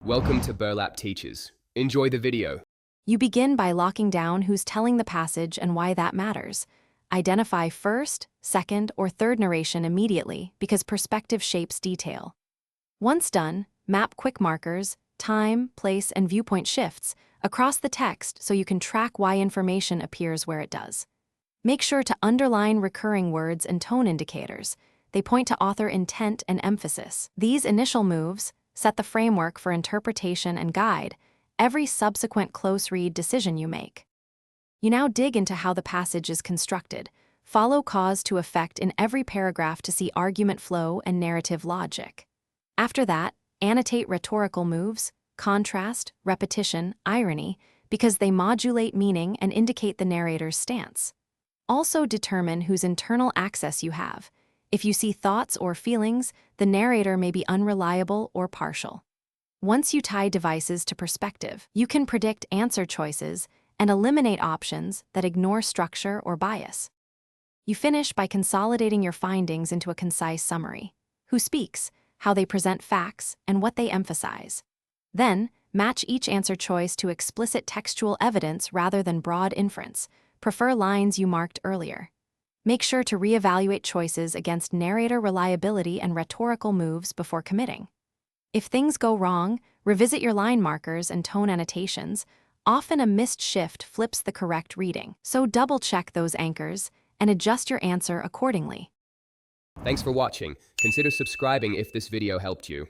Welcome to Burlap Teachers. Enjoy the video. You begin by locking down who's telling the passage and why that matters. Identify first, second, or third narration immediately because perspective shapes detail. Once done, map quick markers, time, place, and viewpoint shifts across the text so you can track why information appears where it does. Make sure to underline recurring words and tone indicators. They point to author intent and emphasis. These initial moves set the framework for interpretation and guide every subsequent close read decision you make. You now dig into how the passage is constructed. Follow cause to effect in every paragraph to see argument flow and narrative logic. After that, annotate rhetorical moves, contrast, repetition, irony, because they modulate meaning and indicate the narrator's stance. Also determine whose internal access you have. If you see thoughts or feelings, the narrator may be unreliable or partial. Once you tie devices to perspective, you can predict answer choices and eliminate options that ignore structure or bias. You finish by consolidating your findings into a concise summary. Who speaks, how they present facts, and what they emphasize. Then, match each answer choice to explicit textual evidence rather than broad inference. Prefer lines you marked earlier. Make sure to reevaluate choices against narrator reliability and rhetorical moves before committing. If things go wrong, revisit your line markers and tone annotations. Often a missed shift flips the correct reading, so double-check those anchors and adjust your answer accordingly. Thanks for watching. Consider subscribing if this video helped you.